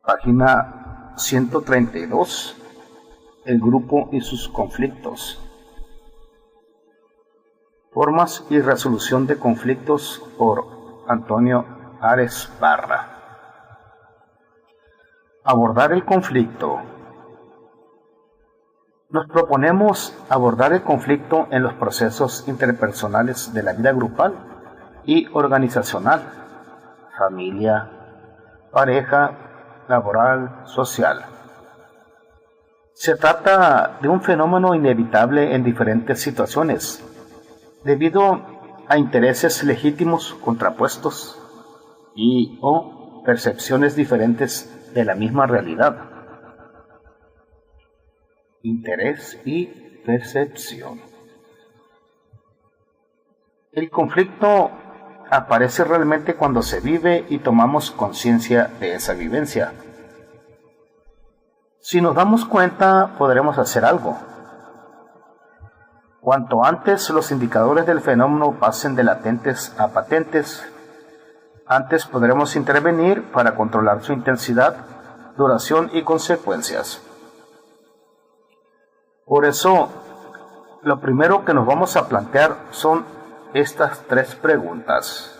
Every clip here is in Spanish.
Página 132. El grupo y sus conflictos. Formas y resolución de conflictos por Antonio Ares Barra. Abordar el conflicto. Nos proponemos abordar el conflicto en los procesos interpersonales de la vida grupal y organizacional, familia, pareja, laboral, social. Se trata de un fenómeno inevitable en diferentes situaciones, debido a intereses legítimos contrapuestos y o percepciones diferentes de la misma realidad. Interés y percepción. El conflicto aparece realmente cuando se vive y tomamos conciencia de esa vivencia. Si nos damos cuenta, podremos hacer algo. Cuanto antes los indicadores del fenómeno pasen de latentes a patentes, antes podremos intervenir para controlar su intensidad, duración y consecuencias. Por eso, lo primero que nos vamos a plantear son estas tres preguntas.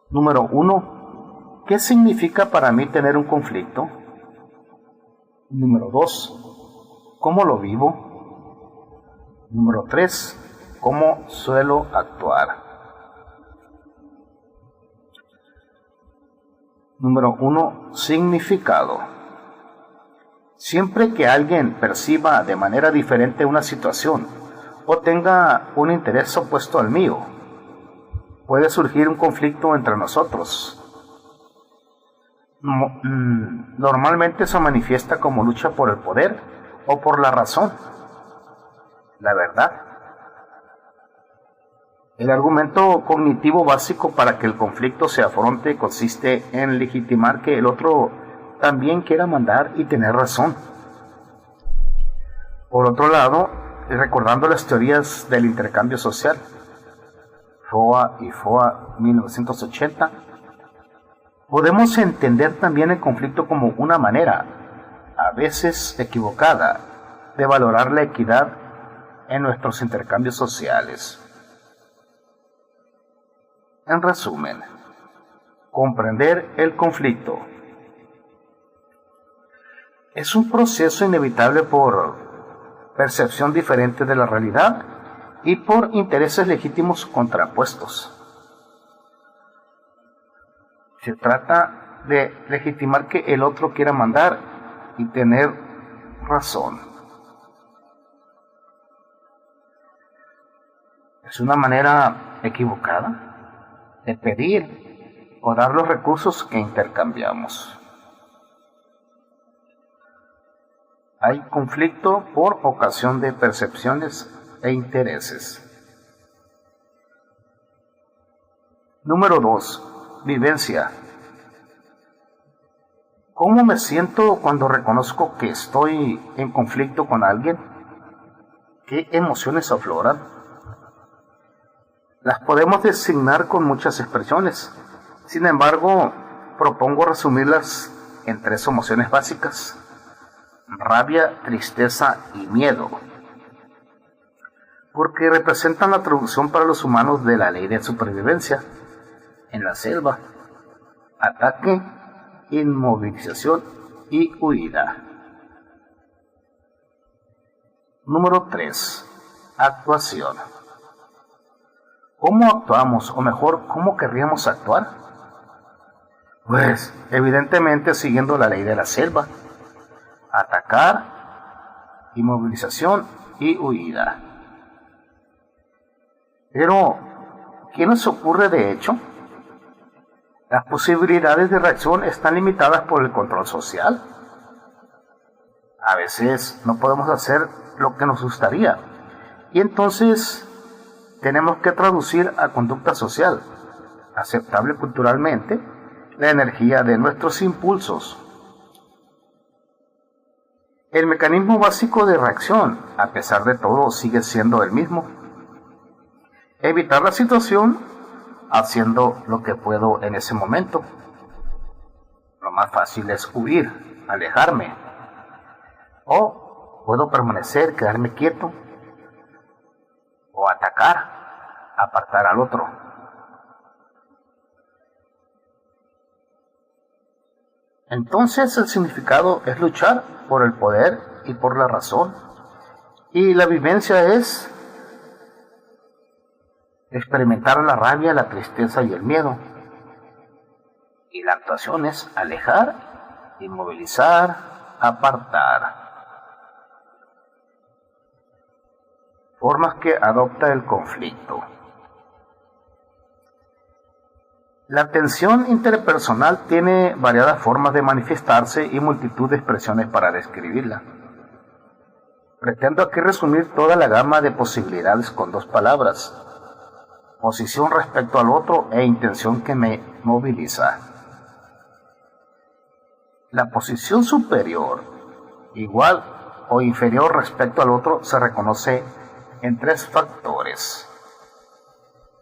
Número 1. ¿Qué significa para mí tener un conflicto? Número 2. ¿Cómo lo vivo? Número 3. ¿Cómo suelo actuar? Número 1. Significado. Siempre que alguien perciba de manera diferente una situación o tenga un interés opuesto al mío, puede surgir un conflicto entre nosotros. Normalmente se manifiesta como lucha por el poder o por la razón, la verdad. El argumento cognitivo básico para que el conflicto se afronte consiste en legitimar que el otro también quiera mandar y tener razón. Por otro lado, recordando las teorías del intercambio social, FOA y FOA 1980, podemos entender también el conflicto como una manera, a veces equivocada, de valorar la equidad en nuestros intercambios sociales. En resumen, comprender el conflicto es un proceso inevitable por percepción diferente de la realidad y por intereses legítimos contrapuestos. Se trata de legitimar que el otro quiera mandar y tener razón. Es una manera equivocada de pedir o dar los recursos que intercambiamos. Hay conflicto por ocasión de percepciones e intereses. Número 2. Vivencia. ¿Cómo me siento cuando reconozco que estoy en conflicto con alguien? ¿Qué emociones afloran? Las podemos designar con muchas expresiones. Sin embargo, propongo resumirlas en tres emociones básicas: rabia, tristeza y miedo, porque representan la traducción para los humanos de la ley de supervivencia en la selva: ataque, inmovilización y huida. Número 3. Actuación. ¿Cómo actuamos? O mejor, ¿cómo querríamos actuar? Pues, evidentemente siguiendo la ley de la selva: atacar, inmovilización y huida. Pero, ¿qué nos ocurre de hecho? Las posibilidades de reacción están limitadas por el control social. A veces no podemos hacer lo que nos gustaría, y entonces tenemos que traducir a conducta social, aceptable culturalmente, la energía de nuestros impulsos. El mecanismo básico de reacción, a pesar de todo, sigue siendo el mismo: evitar la situación haciendo lo que puedo en ese momento, lo más fácil es huir, alejarme. O puedo permanecer, quedarme quieto, o atacar, apartar al otro. Entonces el significado es luchar por el poder y por la razón. Y la vivencia es experimentar la rabia, la tristeza y el miedo. Y la actuación es alejar, inmovilizar, apartar. Formas que adopta el conflicto. La tensión interpersonal tiene variadas formas de manifestarse y multitud de expresiones para describirla. Pretendo aquí resumir toda la gama de posibilidades con 2 palabras: posición respecto al otro e intención que me moviliza. La posición superior, igual o inferior respecto al otro, se reconoce en 3 factores.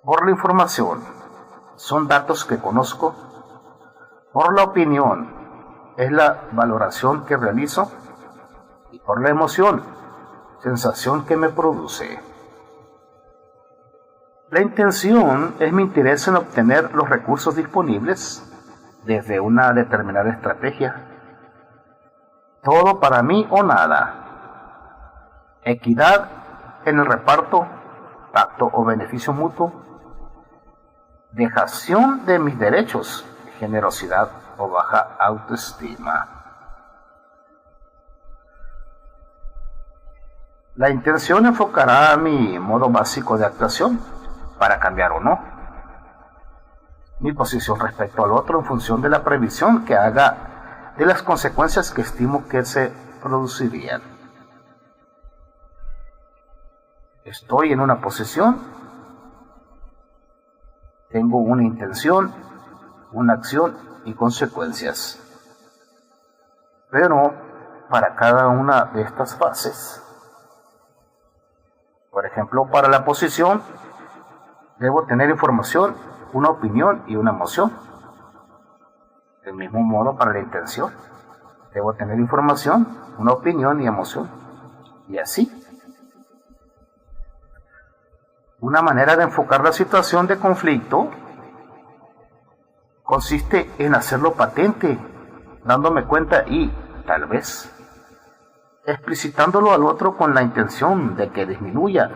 Por la información, son datos que conozco. Por la opinión, es la valoración que realizo. Y por la emoción, sensación que me produce. La intención es mi interés en obtener los recursos disponibles desde una determinada estrategia. Todo para mí o nada. Equidad en el reparto, pacto o beneficio mutuo. Dejación de mis derechos, generosidad o baja autoestima. La intención enfocará mi modo básico de actuación, para cambiar o no. Mi posición respecto al otro en función de la previsión que haga de las consecuencias que estimo que se producirían. Estoy en una posición, tengo una intención, una acción y consecuencias. Pero para cada una de estas fases, por ejemplo, para la posición, debo tener información, una opinión y una emoción. Del mismo modo para la intención, debo tener información, una opinión y emoción. Y así. Una manera de enfocar la situación de conflicto consiste en hacerlo patente, dándome cuenta y, tal vez, explicitándolo al otro con la intención de que disminuya,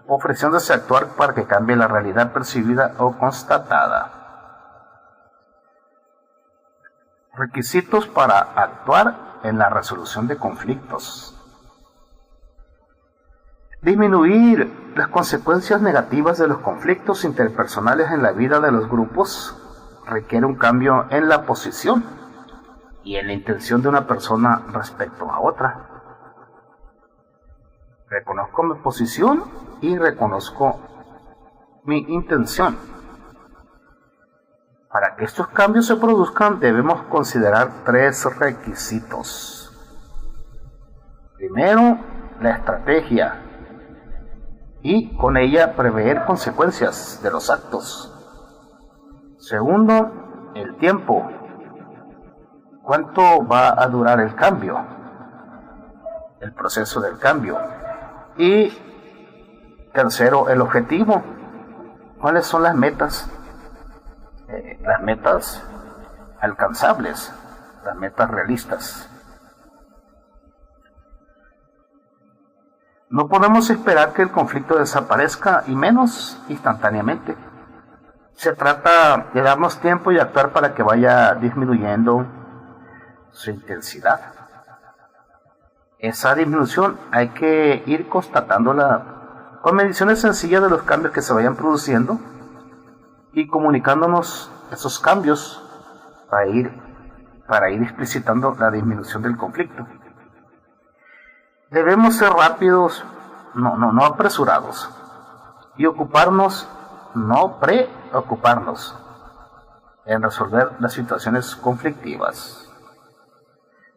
ofreciéndose a actuar para que cambie la realidad percibida o constatada. Requisitos para actuar en la resolución de conflictos. Disminuir las consecuencias negativas de los conflictos interpersonales en la vida de los grupos requiere un cambio en la posición y en la intención de una persona respecto a otra. Reconozco mi posición y reconozco mi intención. Para que estos cambios se produzcan, debemos considerar 3 requisitos. Primero, la estrategia, y con ella prever consecuencias de los actos. Segundo, el tiempo. ¿Cuánto va a durar el cambio? El proceso del cambio. Y tercero, el objetivo. ¿Cuáles son las metas? Las metas alcanzables, las metas realistas. No podemos esperar que el conflicto desaparezca, y menos instantáneamente. Se trata de darnos tiempo y actuar para que vaya disminuyendo su intensidad. Esa disminución hay que ir constatándola con mediciones sencillas de los cambios que se vayan produciendo y comunicándonos esos cambios para ir explicitando la disminución del conflicto. Debemos ser rápidos, no apresurados, y ocuparnos, no preocuparnos, en resolver las situaciones conflictivas.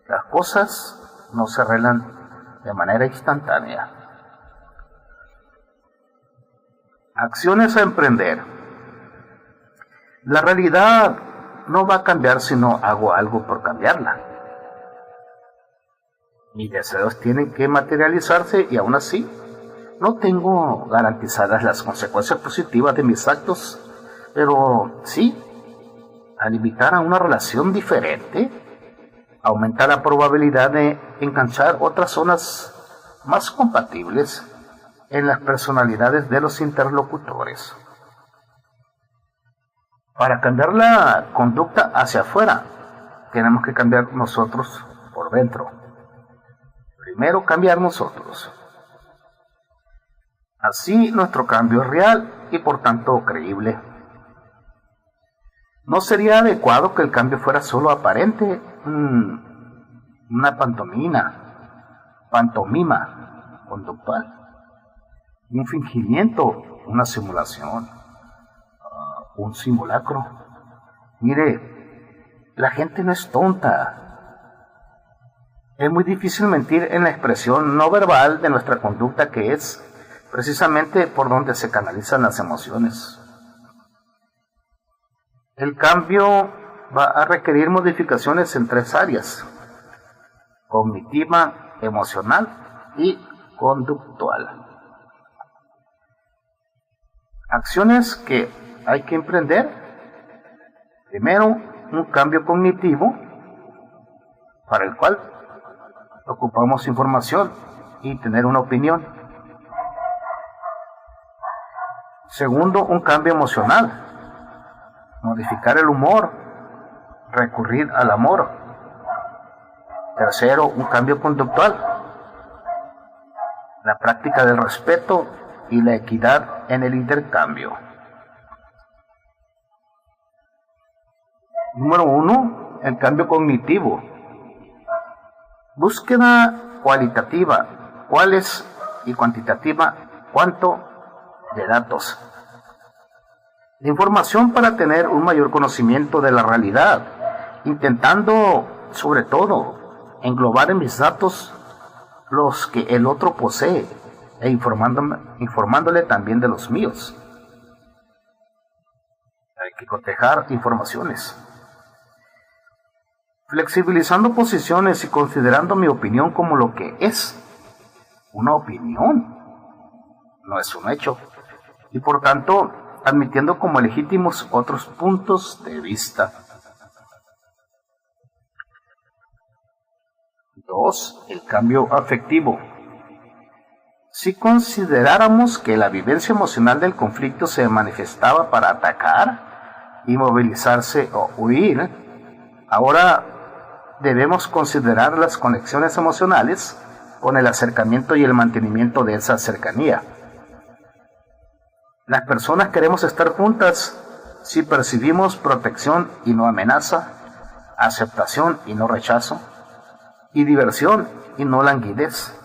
Las cosas no se arreglan de manera instantánea. Acciones a emprender. La realidad no va a cambiar si no hago algo por cambiarla. Mis deseos tienen que materializarse y aún así no tengo garantizadas las consecuencias positivas de mis actos, pero sí, al invitar a una relación diferente, aumenta la probabilidad de enganchar otras zonas más compatibles en las personalidades de los interlocutores. Para cambiar la conducta hacia afuera, tenemos que cambiar nosotros por dentro. Primero cambiar nosotros. Así nuestro cambio es real y por tanto creíble. ¿No sería adecuado que el cambio fuera solo aparente? Una pantomima conductual. Un fingimiento, una simulación, un simulacro. Mire, la gente no es tonta. Es muy difícil mentir en la expresión no verbal de nuestra conducta, que es precisamente por donde se canalizan las emociones. El cambio va a requerir modificaciones en 3 áreas: cognitiva, emocional y conductual. Acciones que hay que emprender. Primero, un cambio cognitivo, para el cual ocupamos información y tener una opinión. Segundo, un cambio emocional. Modificar el humor, recurrir al amor. Tercero, un cambio conductual. La práctica del respeto y la equidad en el intercambio. Número 1, el cambio cognitivo. Búsqueda cualitativa, cuáles, y cuantitativa, cuánto, de datos. La información para tener un mayor conocimiento de la realidad, intentando, sobre todo, englobar en mis datos los que el otro posee, e informándole también de los míos. Hay que cotejar informaciones. Flexibilizando posiciones y considerando mi opinión como lo que es, una opinión, no es un hecho, y por tanto admitiendo como legítimos otros puntos de vista. 2. El cambio afectivo. Si consideráramos que la vivencia emocional del conflicto se manifestaba para atacar, inmovilizarse o huir, ahora debemos considerar las conexiones emocionales con el acercamiento y el mantenimiento de esa cercanía. Las personas queremos estar juntas si percibimos protección y no amenaza, aceptación y no rechazo, y diversión y no languidez.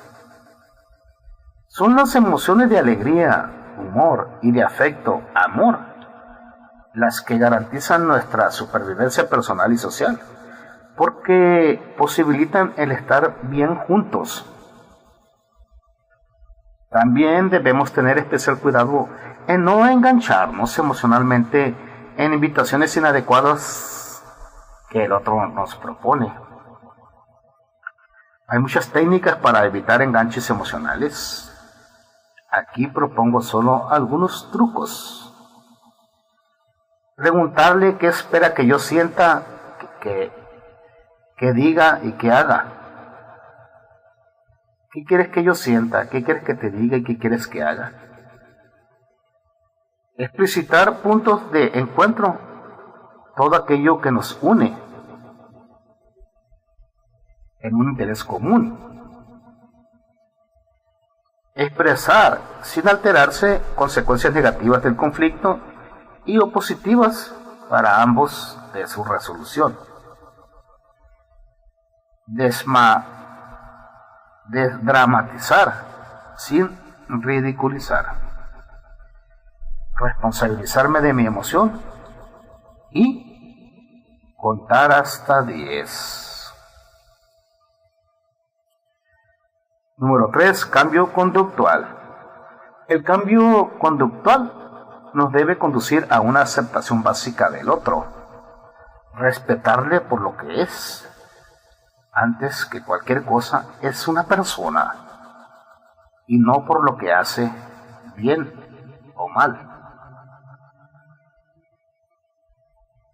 Son las emociones de alegría, humor y de afecto, amor, las que garantizan nuestra supervivencia personal y social, porque posibilitan el estar bien juntos. También debemos tener especial cuidado en no engancharnos emocionalmente en invitaciones inadecuadas que el otro nos propone. Hay muchas técnicas para evitar enganches emocionales. Aquí propongo solo algunos trucos. Preguntarle qué espera que yo sienta, que diga y que haga. ¿Qué quieres que yo sienta? ¿Qué quieres que te diga y qué quieres que haga? Explicitar puntos de encuentro, todo aquello que nos une en un interés común. Expresar, sin alterarse, consecuencias negativas del conflicto y o positivas para ambos de su resolución. Desdramatizar, sin ridiculizar. Responsabilizarme de mi emoción y contar hasta 10. Número 3. Cambio conductual. El cambio conductual nos debe conducir a una aceptación básica del otro, respetarle por lo que es. Antes que cualquier cosa, es una persona, y no por lo que hace bien o mal.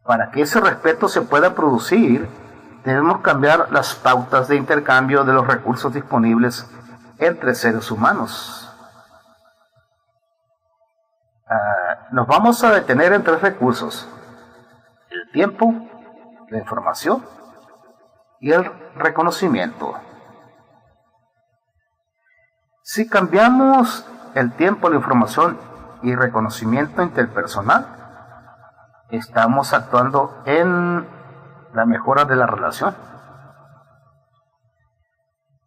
Para que ese respeto se pueda producir, debemos cambiar las pautas de intercambio de los recursos disponibles entre seres humanos. Nos vamos a detener en 3 recursos: el tiempo, la información y el reconocimiento. Si cambiamos el tiempo, la información y reconocimiento interpersonal, estamos actuando en la mejora de la relación.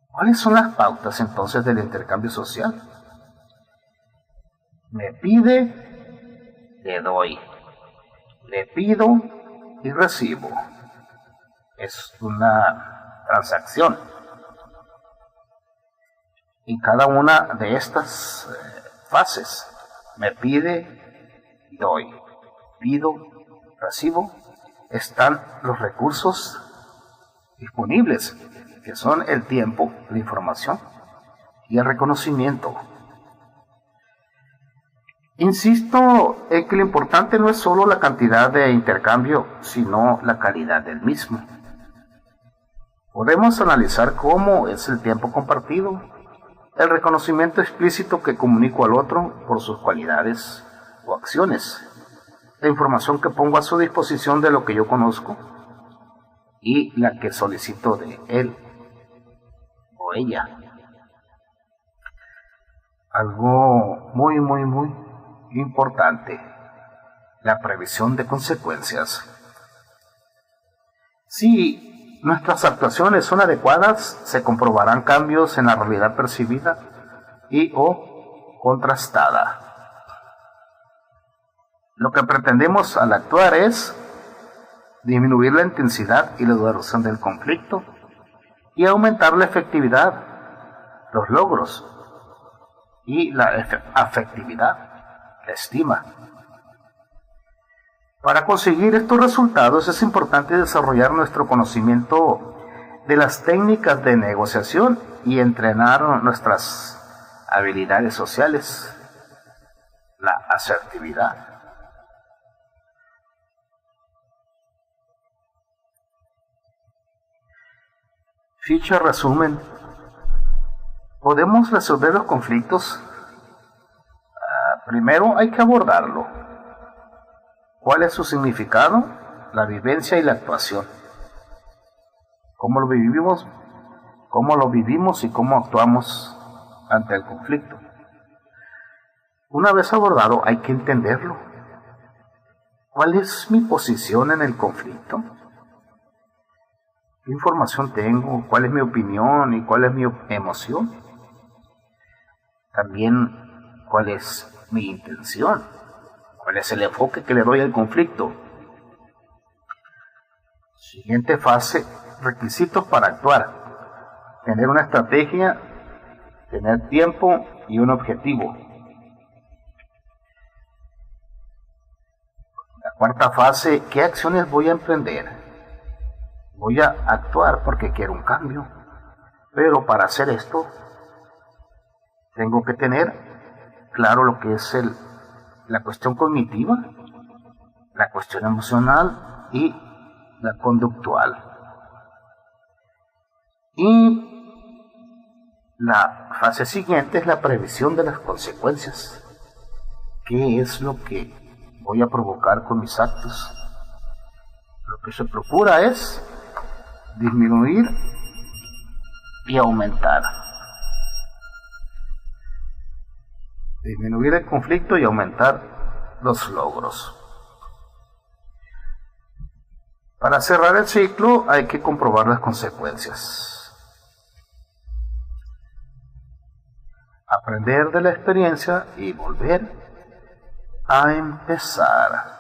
¿Cuáles son las pautas entonces del intercambio social? Me pide, le doy. Le pido y recibo. Es una transacción. Y cada una de estas fases, me pide, doy, pido, recibo, están los recursos disponibles, que son el tiempo, la información y el reconocimiento. Insisto en que lo importante no es solo la cantidad de intercambio, sino la calidad del mismo. Podemos analizar cómo es el tiempo compartido, el reconocimiento explícito que comunico al otro por sus cualidades o acciones, la información que pongo a su disposición de lo que yo conozco y la que solicito de él o ella. Algo muy importante: la previsión de consecuencias. Si nuestras actuaciones son adecuadas, se comprobarán cambios en la realidad percibida y o contrastada. Lo que pretendemos al actuar es disminuir la intensidad y la duración del conflicto y aumentar la efectividad, los logros y la afectividad, la estima. Para conseguir estos resultados es importante desarrollar nuestro conocimiento de las técnicas de negociación y entrenar nuestras habilidades sociales, la asertividad. Ficha resumen. ¿Podemos resolver los conflictos? Primero hay que abordarlo. ¿Cuál es su significado? La vivencia y la actuación. ¿Cómo lo vivimos y cómo actuamos ante el conflicto? Una vez abordado, hay que entenderlo. ¿Cuál es mi posición en el conflicto? ¿Qué información tengo? ¿Cuál es mi opinión y cuál es mi emoción? También, ¿cuál es mi intención? ¿Cuál es el enfoque que le doy al conflicto? Siguiente fase: requisitos para actuar. Tener una estrategia, tener tiempo y un objetivo. La cuarta fase: ¿qué acciones voy a emprender? Voy a actuar porque quiero un cambio, pero para hacer esto tengo que tener claro lo que es la cuestión cognitiva, la cuestión emocional y la conductual. Y la fase siguiente es la previsión de las consecuencias. ¿Qué es lo que voy a provocar con mis actos? Lo que se procura es disminuir y aumentar. Disminuir el conflicto y aumentar los logros. Para cerrar el ciclo hay que comprobar las consecuencias. Aprender de la experiencia y volver a empezar.